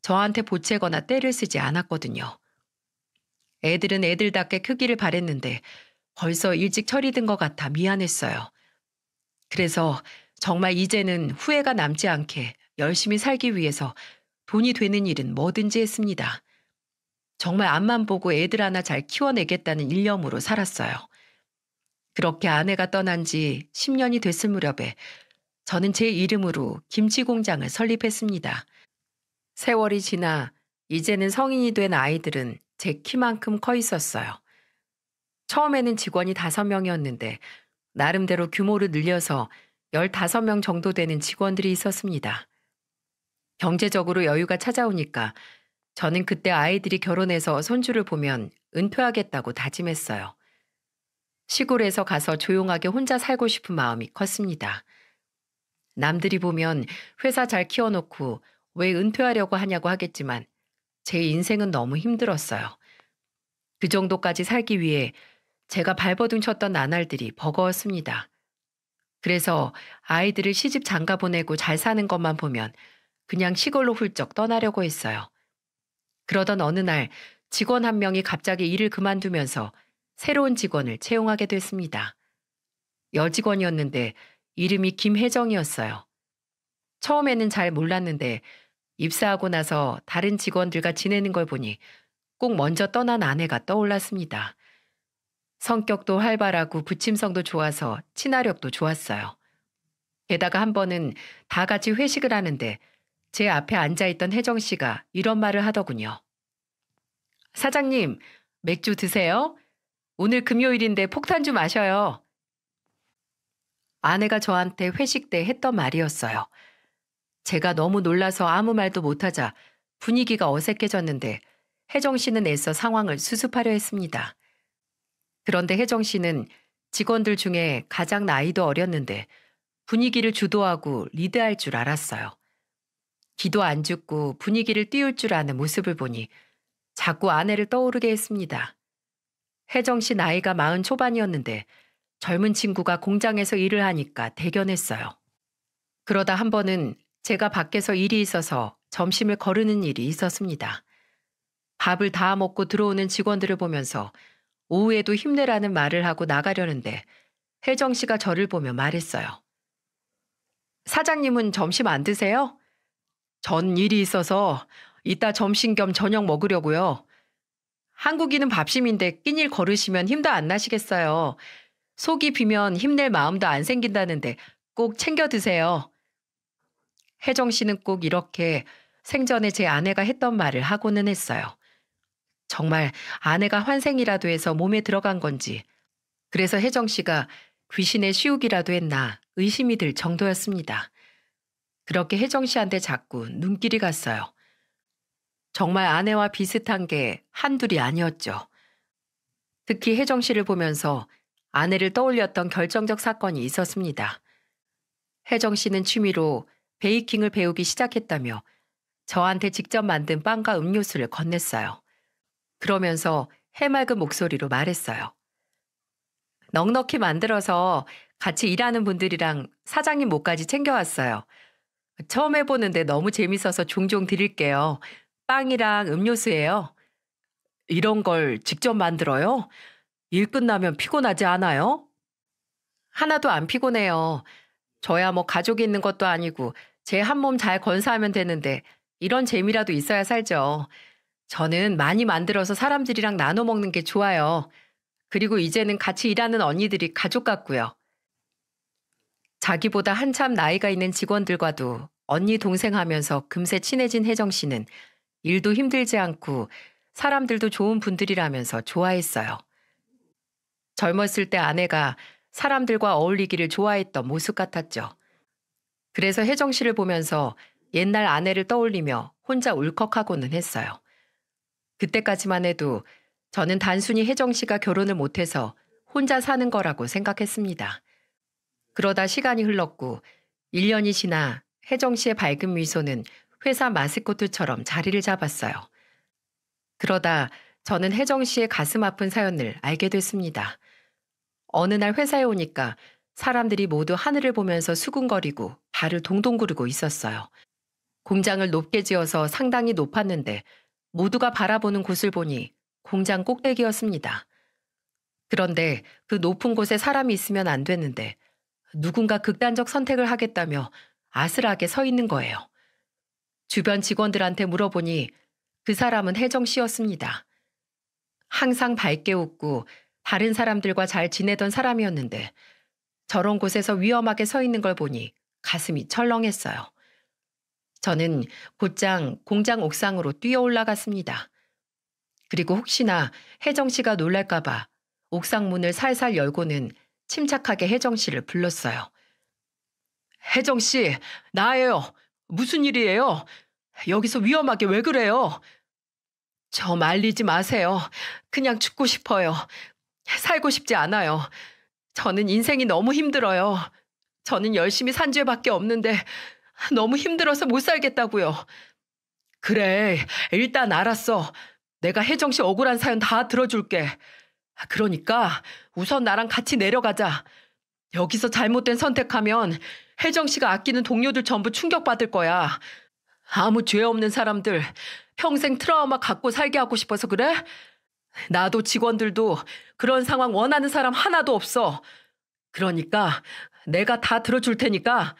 S1: 저한테 보채거나 떼를 쓰지 않았거든요. 애들은 애들답게 크기를 바랬는데 벌써 일찍 철이 든 것 같아 미안했어요. 그래서 정말 이제는 후회가 남지 않게 열심히 살기 위해서 돈이 되는 일은 뭐든지 했습니다. 정말 앞만 보고 애들 하나 잘 키워내겠다는 일념으로 살았어요. 그렇게 아내가 떠난 지 10년이 됐을 무렵에 저는 제 이름으로 김치 공장을 설립했습니다. 세월이 지나 이제는 성인이 된 아이들은 제 키만큼 커 있었어요. 처음에는 직원이 5명이었는데 나름대로 규모를 늘려서 15명 정도 되는 직원들이 있었습니다. 경제적으로 여유가 찾아오니까 저는 그때 아이들이 결혼해서 손주를 보면 은퇴하겠다고 다짐했어요. 시골에서 가서 조용하게 혼자 살고 싶은 마음이 컸습니다. 남들이 보면 회사 잘 키워놓고 왜 은퇴하려고 하냐고 하겠지만 제 인생은 너무 힘들었어요. 그 정도까지 살기 위해 제가 발버둥 쳤던 나날들이 버거웠습니다. 그래서 아이들을 시집 장가 보내고 잘 사는 것만 보면 그냥 시골로 훌쩍 떠나려고 했어요. 그러던 어느 날 직원 한 명이 갑자기 일을 그만두면서 새로운 직원을 채용하게 됐습니다. 여직원이었는데 이름이 김혜정이었어요. 처음에는 잘 몰랐는데 입사하고 나서 다른 직원들과 지내는 걸 보니 꼭 먼저 떠난 아내가 떠올랐습니다. 성격도 활발하고 부침성도 좋아서 친화력도 좋았어요. 게다가 한 번은 다 같이 회식을 하는데 제 앞에 앉아있던 혜정 씨가 이런 말을 하더군요. 사장님, 맥주 드세요? 오늘 금요일인데 폭탄 좀 마셔요. 아내가 저한테 회식 때 했던 말이었어요. 제가 너무 놀라서 아무 말도 못하자 분위기가 어색해졌는데 혜정 씨는 애써 상황을 수습하려 했습니다. 그런데 혜정 씨는 직원들 중에 가장 나이도 어렸는데 분위기를 주도하고 리드할 줄 알았어요. 기도 안 죽고 분위기를 띄울 줄 아는 모습을 보니 자꾸 아내를 떠오르게 했습니다. 혜정 씨 나이가 40 초반이었는데 젊은 친구가 공장에서 일을 하니까 대견했어요. 그러다 한 번은 제가 밖에서 일이 있어서 점심을 거르는 일이 있었습니다. 밥을 다 먹고 들어오는 직원들을 보면서 오후에도 힘내라는 말을 하고 나가려는데 혜정 씨가 저를 보며 말했어요. 사장님은 점심 안 드세요? 전 일이 있어서 이따 점심 겸 저녁 먹으려고요. 한국인은 밥심인데 낀일 거르시면 힘도 안 나시겠어요. 속이 비면 힘낼 마음도 안 생긴다는데 꼭 챙겨 드세요. 혜정 씨는 꼭 이렇게 생전에 제 아내가 했던 말을 하고는 했어요. 정말 아내가 환생이라도 해서 몸에 들어간 건지, 그래서 혜정 씨가 귀신의 시욱이라도 했나 의심이 들 정도였습니다. 그렇게 혜정 씨한테 자꾸 눈길이 갔어요. 정말 아내와 비슷한 게 한둘이 아니었죠. 특히 혜정 씨를 보면서 아내를 떠올렸던 결정적 사건이 있었습니다. 혜정 씨는 취미로 베이킹을 배우기 시작했다며 저한테 직접 만든 빵과 음료수를 건넸어요. 그러면서 해맑은 목소리로 말했어요. 넉넉히 만들어서 같이 일하는 분들이랑 사장님 목까지 챙겨왔어요. 처음 해보는데 너무 재밌어서 종종 드릴게요. 빵이랑 음료수예요. 이런 걸 직접 만들어요? 일 끝나면 피곤하지 않아요? 하나도 안 피곤해요. 저야 뭐 가족이 있는 것도 아니고 제 한 몸 잘 건사하면 되는데 이런 재미라도 있어야 살죠. 저는 많이 만들어서 사람들이랑 나눠 먹는 게 좋아요. 그리고 이제는 같이 일하는 언니들이 가족 같고요. 자기보다 한참 나이가 있는 직원들과도 언니 동생 하면서 금세 친해진 혜정 씨는 일도 힘들지 않고 사람들도 좋은 분들이라면서 좋아했어요. 젊었을 때 아내가 사람들과 어울리기를 좋아했던 모습 같았죠. 그래서 혜정 씨를 보면서 옛날 아내를 떠올리며 혼자 울컥하고는 했어요. 그때까지만 해도 저는 단순히 혜정 씨가 결혼을 못해서 혼자 사는 거라고 생각했습니다. 그러다 시간이 흘렀고 1년이 지나 혜정 씨의 밝은 미소는 회사 마스코트처럼 자리를 잡았어요. 그러다 저는 혜정 씨의 가슴 아픈 사연을 알게 됐습니다. 어느 날 회사에 오니까 사람들이 모두 하늘을 보면서 수군거리고 발을 동동 구르고 있었어요. 공장을 높게 지어서 상당히 높았는데 모두가 바라보는 곳을 보니 공장 꼭대기였습니다. 그런데 그 높은 곳에 사람이 있으면 안 되는데 누군가 극단적 선택을 하겠다며 아슬하게 서 있는 거예요. 주변 직원들한테 물어보니 그 사람은 혜정 씨였습니다. 항상 밝게 웃고 다른 사람들과 잘 지내던 사람이었는데 저런 곳에서 위험하게 서 있는 걸 보니 가슴이 철렁했어요. 저는 곧장 공장 옥상으로 뛰어 올라갔습니다. 그리고 혹시나 혜정 씨가 놀랄까봐 옥상 문을 살살 열고는 침착하게 혜정 씨를 불렀어요. 혜정 씨, 나예요. 무슨 일이에요? 여기서 위험하게 왜 그래요? 저 말리지 마세요. 그냥 죽고 싶어요. 살고 싶지 않아요. 저는 인생이 너무 힘들어요. 저는 열심히 산 죄밖에 없는데 너무 힘들어서 못 살겠다고요. 그래, 일단 알았어. 내가 혜정 씨 억울한 사연 다 들어줄게. 그러니까 우선 나랑 같이 내려가자. 여기서 잘못된 선택하면 혜정 씨가 아끼는 동료들 전부 충격받을 거야. 아무 죄 없는 사람들 평생 트라우마 갖고 살게 하고 싶어서 그래? 나도 직원들도 그런 상황 원하는 사람 하나도 없어. 그러니까 내가 다 들어줄 테니까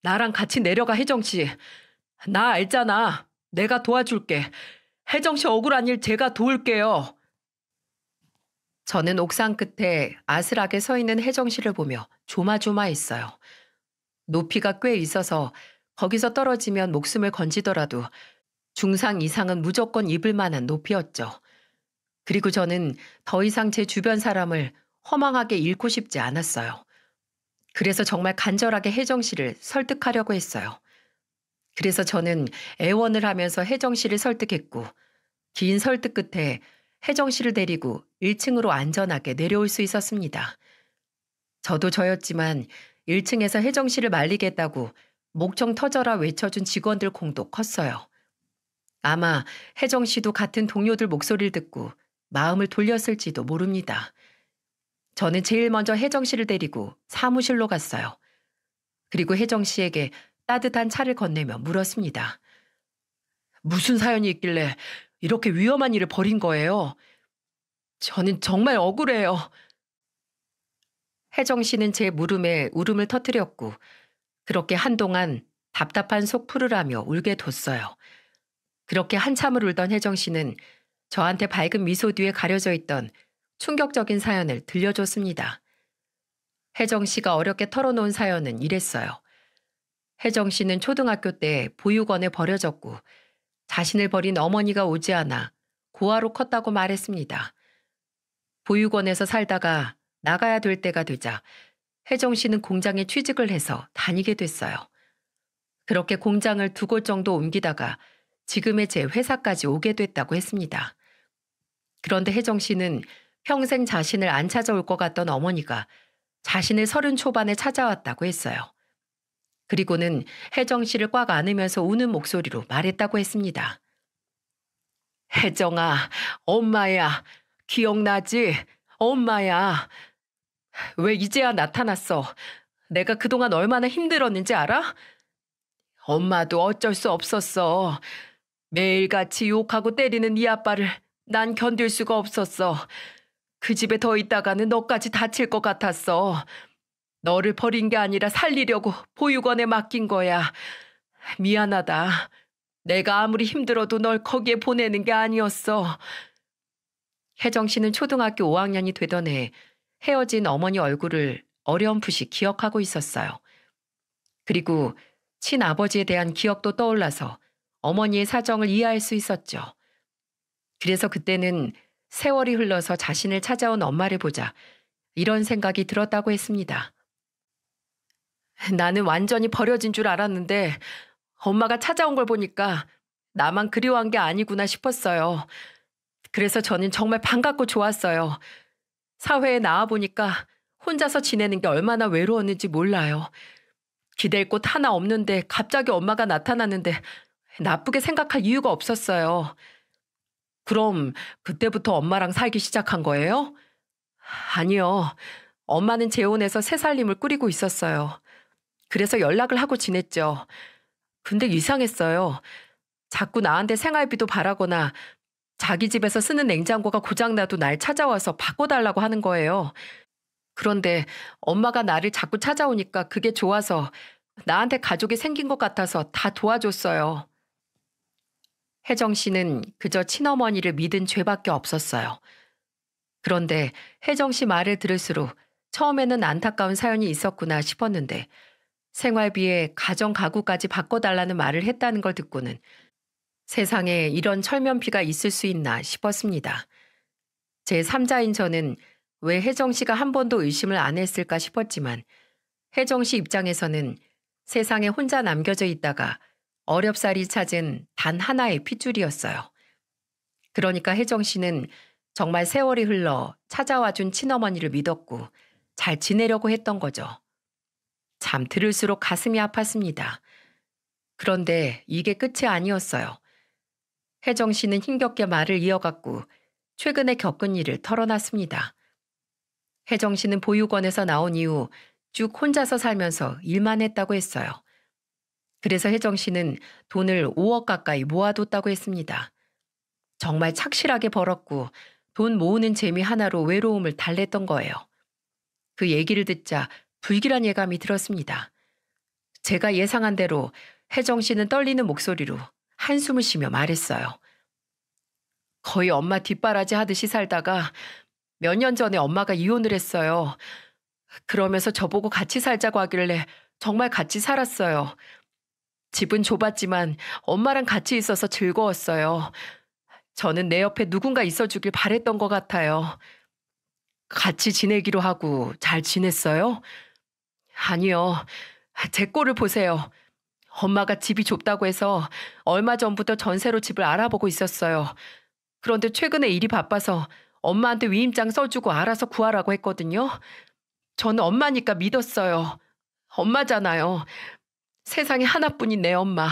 S1: 나랑 같이 내려가, 혜정 씨. 나 알잖아. 내가 도와줄게. 혜정 씨 억울한 일 제가 도울게요. 저는 옥상 끝에 아슬하게 서 있는 혜정 씨를 보며 조마조마했어요. 높이가 꽤 있어서 거기서 떨어지면 목숨을 건지더라도 중상 이상은 무조건 입을 만한 높이였죠. 그리고 저는 더 이상 제 주변 사람을 허망하게 잃고 싶지 않았어요. 그래서 정말 간절하게 혜정 씨를 설득하려고 했어요. 그래서 저는 애원을 하면서 혜정 씨를 설득했고 긴 설득 끝에 혜정 씨를 데리고 1층으로 안전하게 내려올 수 있었습니다. 저도 저였지만 1층에서 혜정 씨를 말리겠다고 목청 터져라 외쳐준 직원들 공도 컸어요. 아마 혜정 씨도 같은 동료들 목소리를 듣고 마음을 돌렸을지도 모릅니다. 저는 제일 먼저 혜정 씨를 데리고 사무실로 갔어요. 그리고 혜정 씨에게 따뜻한 차를 건네며 물었습니다. 무슨 사연이 있길래 이렇게 위험한 일을 벌인 거예요? 저는 정말 억울해요. 혜정 씨는 제 물음에 울음을 터뜨렸고 그렇게 한동안 답답한 속 풀으라며 울게 뒀어요. 그렇게 한참을 울던 혜정 씨는 저한테 밝은 미소 뒤에 가려져 있던 충격적인 사연을 들려줬습니다. 혜정 씨가 어렵게 털어놓은 사연은 이랬어요. 혜정 씨는 초등학교 때 보육원에 버려졌고 자신을 버린 어머니가 오지 않아 고아로 컸다고 말했습니다. 보육원에서 살다가 나가야 될 때가 되자 혜정 씨는 공장에 취직을 해서 다니게 됐어요. 그렇게 공장을 2곳 정도 옮기다가 지금의 제 회사까지 오게 됐다고 했습니다. 그런데 혜정 씨는 평생 자신을 안 찾아올 것 같던 어머니가 자신을 30 초반에 찾아왔다고 했어요. 그리고는 혜정 씨를 꽉 안으면서 우는 목소리로 말했다고 했습니다. 혜정아, 엄마야. 기억나지? 엄마야. 왜 이제야 나타났어? 내가 그동안 얼마나 힘들었는지 알아? 엄마도 어쩔 수 없었어. 매일같이 욕하고 때리는 네 아빠를 난 견딜 수가 없었어. 그 집에 더 있다가는 너까지 다칠 것 같았어. 너를 버린 게 아니라 살리려고 보육원에 맡긴 거야. 미안하다. 내가 아무리 힘들어도 널 거기에 보내는 게 아니었어. 혜정 씨는 초등학교 5학년이 되던 해 헤어진 어머니 얼굴을 어렴풋이 기억하고 있었어요. 그리고 친아버지에 대한 기억도 떠올라서 어머니의 사정을 이해할 수 있었죠. 그래서 그때는 세월이 흘러서 자신을 찾아온 엄마를 보자 이런 생각이 들었다고 했습니다. 나는 완전히 버려진 줄 알았는데 엄마가 찾아온 걸 보니까 나만 그리워한 게 아니구나 싶었어요. 그래서 저는 정말 반갑고 좋았어요. 사회에 나와보니까 혼자서 지내는 게 얼마나 외로웠는지 몰라요. 기댈 곳 하나 없는데 갑자기 엄마가 나타났는데 나쁘게 생각할 이유가 없었어요. 그럼 그때부터 엄마랑 살기 시작한 거예요? 아니요. 엄마는 재혼해서 새 살림을 꾸리고 있었어요. 그래서 연락을 하고 지냈죠. 근데 이상했어요. 자꾸 나한테 생활비도 바라거나 자기 집에서 쓰는 냉장고가 고장나도 날 찾아와서 바꿔달라고 하는 거예요. 그런데 엄마가 나를 자꾸 찾아오니까 그게 좋아서 나한테 가족이 생긴 것 같아서 다 도와줬어요. 혜정 씨는 그저 친어머니를 믿은 죄밖에 없었어요. 그런데 혜정 씨 말을 들을수록 처음에는 안타까운 사연이 있었구나 싶었는데 생활비에 가정 가구까지 바꿔달라는 말을 했다는 걸 듣고는 세상에 이런 철면피가 있을 수 있나 싶었습니다. 제 3자인 저는 왜 혜정 씨가 한 번도 의심을 안 했을까 싶었지만 혜정 씨 입장에서는 세상에 혼자 남겨져 있다가 어렵사리 찾은 단 하나의 핏줄이었어요. 그러니까 혜정 씨는 정말 세월이 흘러 찾아와준 친어머니를 믿었고 잘 지내려고 했던 거죠. 참 들을수록 가슴이 아팠습니다. 그런데 이게 끝이 아니었어요. 혜정 씨는 힘겹게 말을 이어갔고 최근에 겪은 일을 털어놨습니다. 혜정 씨는 보육원에서 나온 이후 쭉 혼자서 살면서 일만 했다고 했어요. 그래서 혜정 씨는 돈을 5억 가까이 모아뒀다고 했습니다. 정말 착실하게 벌었고 돈 모으는 재미 하나로 외로움을 달랬던 거예요. 그 얘기를 듣자 불길한 예감이 들었습니다. 제가 예상한 대로 혜정 씨는 떨리는 목소리로 한숨을 쉬며 말했어요. 거의 엄마 뒷바라지 하듯이 살다가 몇 년 전에 엄마가 이혼을 했어요. 그러면서 저보고 같이 살자고 하길래 정말 같이 살았어요. 집은 좁았지만 엄마랑 같이 있어서 즐거웠어요. 저는 내 옆에 누군가 있어주길 바랬던 것 같아요. 같이 지내기로 하고 잘 지냈어요? 아니요. 제 꼴을 보세요. 엄마가 집이 좁다고 해서 얼마 전부터 전세로 집을 알아보고 있었어요. 그런데 최근에 일이 바빠서 엄마한테 위임장 써주고 알아서 구하라고 했거든요. 저는 엄마니까 믿었어요. 엄마잖아요. 세상에 하나뿐인 내 엄마.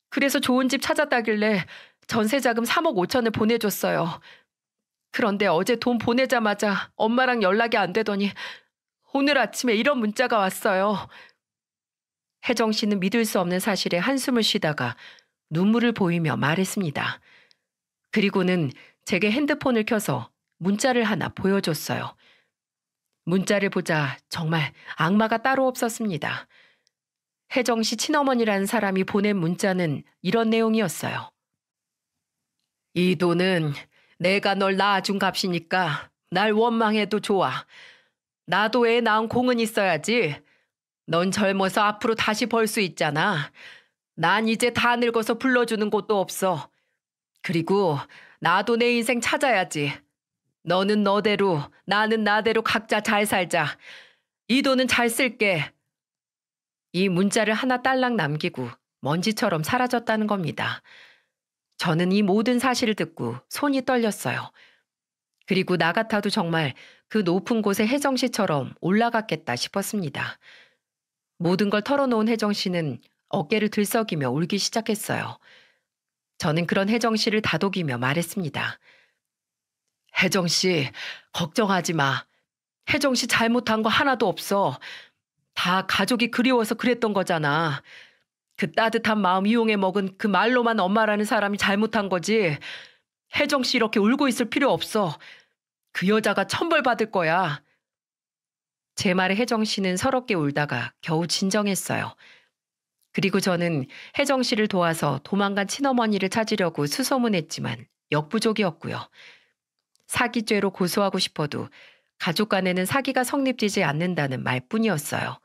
S1: 그래서 좋은 집 찾았다길래 전세 자금 3억 5천을 보내줬어요. 그런데 어제 돈 보내자마자 엄마랑 연락이 안 되더니 오늘 아침에 이런 문자가 왔어요. 혜정 씨는 믿을 수 없는 사실에 한숨을 쉬다가 눈물을 보이며 말했습니다. 그리고는 제게 핸드폰을 켜서 문자를 하나 보여줬어요. 문자를 보자 정말 악마가 따로 없었습니다. 혜정 씨 친어머니라는 사람이 보낸 문자는 이런 내용이었어요. 이 돈은 내가 널 낳아준 값이니까 날 원망해도 좋아. 나도 애 낳은 공은 있어야지. 넌 젊어서 앞으로 다시 벌 수 있잖아. 난 이제 다 늙어서 불러주는 곳도 없어. 그리고 나도 내 인생 찾아야지. 너는 너대로, 나는 나대로 각자 잘 살자. 이 돈은 잘 쓸게. 이 문자를 하나 딸랑 남기고 먼지처럼 사라졌다는 겁니다. 저는 이 모든 사실을 듣고 손이 떨렸어요. 그리고 나 같아도 정말 그 높은 곳에 혜정 씨처럼 올라갔겠다 싶었습니다. 모든 걸 털어놓은 혜정 씨는 어깨를 들썩이며 울기 시작했어요. 저는 그런 혜정 씨를 다독이며 말했습니다. 혜정 씨, 걱정하지 마. 혜정 씨 잘못한 거 하나도 없어. 다 가족이 그리워서 그랬던 거잖아. 그 따뜻한 마음 이용해 먹은 그 말로만 엄마라는 사람이 잘못한 거지. 혜정 씨 이렇게 울고 있을 필요 없어. 그 여자가 천벌받을 거야. 제 말에 혜정 씨는 서럽게 울다가 겨우 진정했어요. 그리고 저는 혜정 씨를 도와서 도망간 친어머니를 찾으려고 수소문했지만 역부족이었고요. 사기죄로 고소하고 싶어도 가족 간에는 사기가 성립되지 않는다는 말뿐이었어요.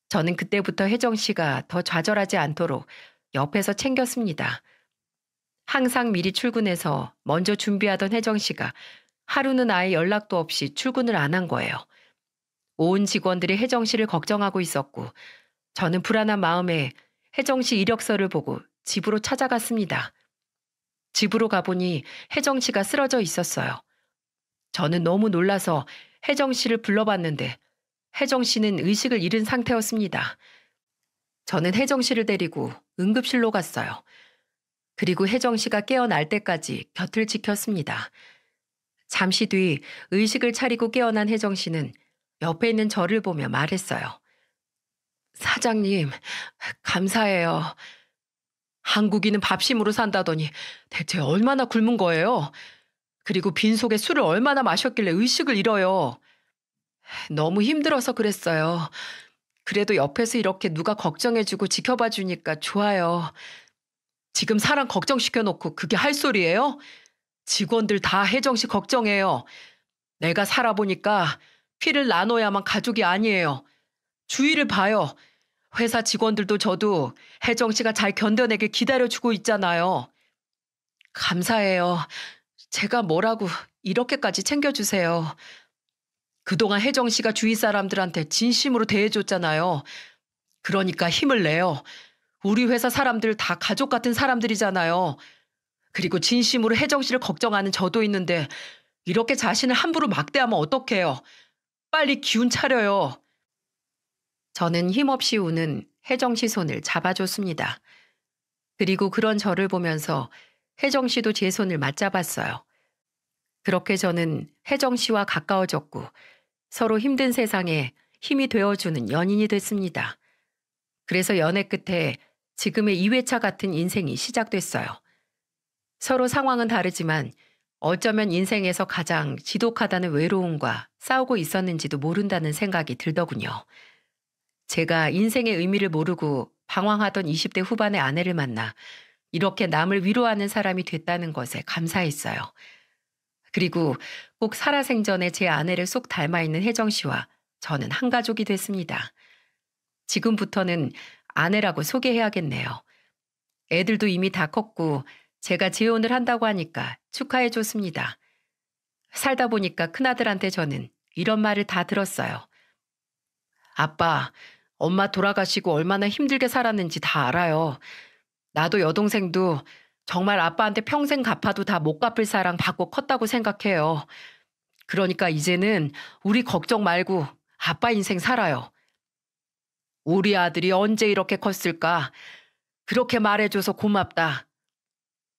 S1: 저는 그때부터 혜정 씨가 더 좌절하지 않도록 옆에서 챙겼습니다. 항상 미리 출근해서 먼저 준비하던 혜정 씨가 하루는 아예 연락도 없이 출근을 안 한 거예요. 온 직원들이 혜정 씨를 걱정하고 있었고 저는 불안한 마음에 혜정 씨 이력서를 보고 집으로 찾아갔습니다. 집으로 가보니 혜정 씨가 쓰러져 있었어요. 저는 너무 놀라서 혜정 씨를 불러봤는데 혜정 씨는 의식을 잃은 상태였습니다. 저는 혜정 씨를 데리고 응급실로 갔어요. 그리고 혜정 씨가 깨어날 때까지 곁을 지켰습니다. 잠시 뒤 의식을 차리고 깨어난 혜정 씨는 옆에 있는 저를 보며 말했어요. 사장님, 감사해요. 한국인은 밥심으로 산다더니 대체 얼마나 굶은 거예요? 그리고 빈속에 술을 얼마나 마셨길래 의식을 잃어요. 너무 힘들어서 그랬어요. 그래도 옆에서 이렇게 누가 걱정해주고 지켜봐 주니까 좋아요. 지금 사람 걱정시켜놓고 그게 할 소리예요? 직원들 다 혜정 씨 걱정해요. 내가 살아보니까 피를 나눠야만 가족이 아니에요. 주위를 봐요. 회사 직원들도 저도 혜정 씨가 잘 견뎌내길 기다려주고 있잖아요. 감사해요. 제가 뭐라고 이렇게까지 챙겨주세요. 그동안 혜정 씨가 주위 사람들한테 진심으로 대해줬잖아요. 그러니까 힘을 내요. 우리 회사 사람들 다 가족 같은 사람들이잖아요. 그리고 진심으로 혜정 씨를 걱정하는 저도 있는데 이렇게 자신을 함부로 막대하면 어떡해요. 빨리 기운 차려요. 저는 힘없이 우는 혜정 씨 손을 잡아줬습니다. 그리고 그런 저를 보면서 혜정 씨도 제 손을 맞잡았어요. 그렇게 저는 혜정 씨와 가까워졌고 서로 힘든 세상에 힘이 되어주는 연인이 됐습니다. 그래서 연애 끝에 지금의 2회차 같은 인생이 시작됐어요. 서로 상황은 다르지만 어쩌면 인생에서 가장 지독하다는 외로움과 싸우고 있었는지도 모른다는 생각이 들더군요. 제가 인생의 의미를 모르고 방황하던 20대 후반의 아내를 만나 이렇게 남을 위로하는 사람이 됐다는 것에 감사했어요. 그리고 꼭 살아생전에 제 아내를 쏙 닮아있는 혜정 씨와 저는 한 가족이 됐습니다. 지금부터는 아내라고 소개해야겠네요. 애들도 이미 다 컸고 제가 재혼을 한다고 하니까 축하해줬습니다. 살다 보니까 큰아들한테 저는 이런 말을 다 들었어요. 아빠, 엄마 돌아가시고 얼마나 힘들게 살았는지 다 알아요. 나도 여동생도 정말 아빠한테 평생 갚아도 다 못 갚을 사랑 받고 컸다고 생각해요. 그러니까 이제는 우리 걱정 말고 아빠 인생 살아요. 우리 아들이 언제 이렇게 컸을까? 그렇게 말해줘서 고맙다.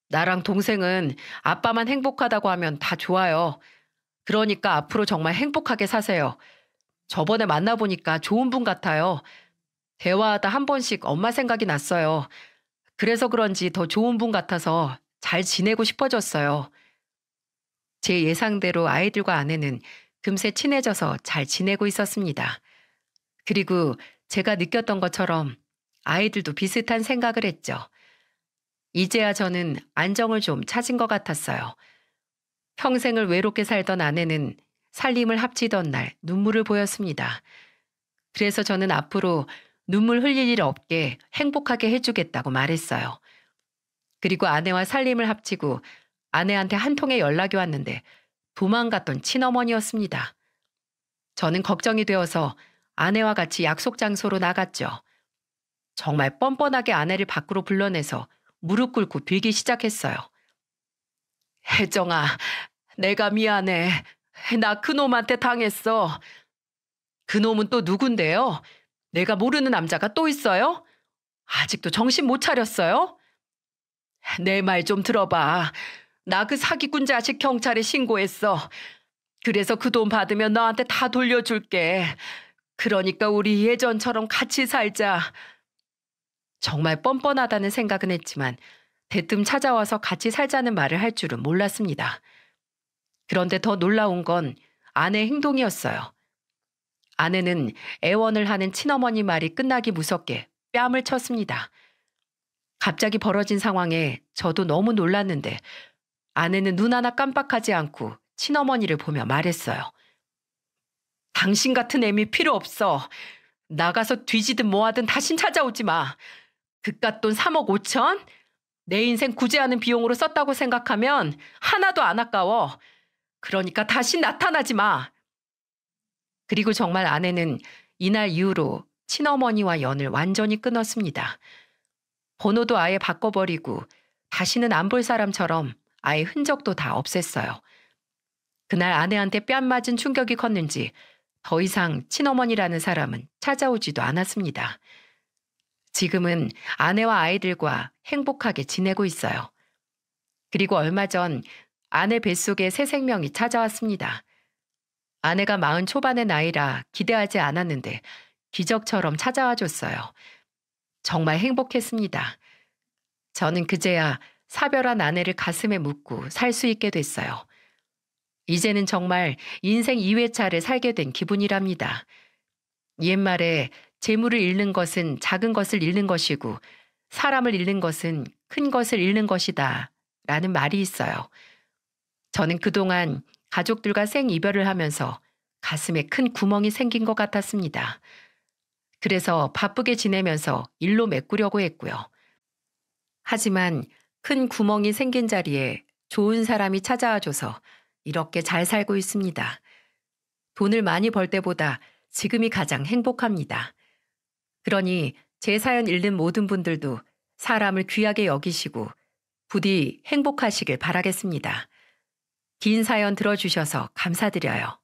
S1: 나랑 동생은 아빠만 행복하다고 하면 다 좋아요. 그러니까 앞으로 정말 행복하게 사세요. 저번에 만나보니까 좋은 분 같아요. 대화하다 한 번씩 엄마 생각이 났어요. 그래서 그런지 더 좋은 분 같아서 잘 지내고 싶어졌어요. 제 예상대로 아이들과 아내는 금세 친해져서 잘 지내고 있었습니다. 그리고 제가 느꼈던 것처럼 아이들도 비슷한 생각을 했죠. 이제야 저는 안정을 좀 찾은 것 같았어요. 평생을 외롭게 살던 아내는 살림을 합치던 날 눈물을 보였습니다. 그래서 저는 앞으로 눈물 흘릴 일 없게 행복하게 해주겠다고 말했어요. 그리고 아내와 살림을 합치고 아내한테 한 통의 연락이 왔는데 도망갔던 친어머니였습니다. 저는 걱정이 되어서 아내와 같이 약속 장소로 나갔죠. 정말 뻔뻔하게 아내를 밖으로 불러내서 무릎 꿇고 빌기 시작했어요. 혜정아, 내가 미안해. 나 그놈한테 당했어. 그놈은 또 누군데요? 내가 모르는 남자가 또 있어요? 아직도 정신 못 차렸어요? 내 말 좀 들어봐. 나 그 사기꾼 자식 경찰에 신고했어. 그래서 그 돈 받으면 너한테 다 돌려줄게. 그러니까 우리 예전처럼 같이 살자. 정말 뻔뻔하다는 생각은 했지만 대뜸 찾아와서 같이 살자는 말을 할 줄은 몰랐습니다. 그런데 더 놀라운 건 아내의 행동이었어요. 아내는 애원을 하는 친어머니 말이 끝나기 무섭게 뺨을 쳤습니다. 갑자기 벌어진 상황에 저도 너무 놀랐는데 아내는 눈 하나 깜빡하지 않고 친어머니를 보며 말했어요. 당신 같은 애미 필요 없어. 나가서 뒤지든 뭐하든 다신 찾아오지 마. 그깟 돈 3억 5천? 내 인생 구제하는 비용으로 썼다고 생각하면 하나도 안 아까워. 그러니까 다시 나타나지 마. 그리고 정말 아내는 이날 이후로 친어머니와 연을 완전히 끊었습니다. 번호도 아예 바꿔버리고 다시는 안 볼 사람처럼 아예 흔적도 다 없앴어요. 그날 아내한테 뺨 맞은 충격이 컸는지 더 이상 친어머니라는 사람은 찾아오지도 않았습니다. 지금은 아내와 아이들과 행복하게 지내고 있어요. 그리고 얼마 전 아내 뱃속에 새 생명이 찾아왔습니다. 아내가 40 초반의 나이라 기대하지 않았는데 기적처럼 찾아와 줬어요. 정말 행복했습니다. 저는 그제야 사별한 아내를 가슴에 묻고 살 수 있게 됐어요. 이제는 정말 인생 2회차를 살게 된 기분이랍니다. 옛말에 재물을 잃는 것은 작은 것을 잃는 것이고 사람을 잃는 것은 큰 것을 잃는 것이다. 라는 말이 있어요. 저는 그동안 가족들과 생이별을 하면서 가슴에 큰 구멍이 생긴 것 같았습니다. 그래서 바쁘게 지내면서 일로 메꾸려고 했고요. 하지만 큰 구멍이 생긴 자리에 좋은 사람이 찾아와줘서 이렇게 잘 살고 있습니다. 돈을 많이 벌 때보다 지금이 가장 행복합니다. 그러니 제 사연 읽는 모든 분들도 사람을 귀하게 여기시고 부디 행복하시길 바라겠습니다. 긴 사연 들어주셔서 감사드려요.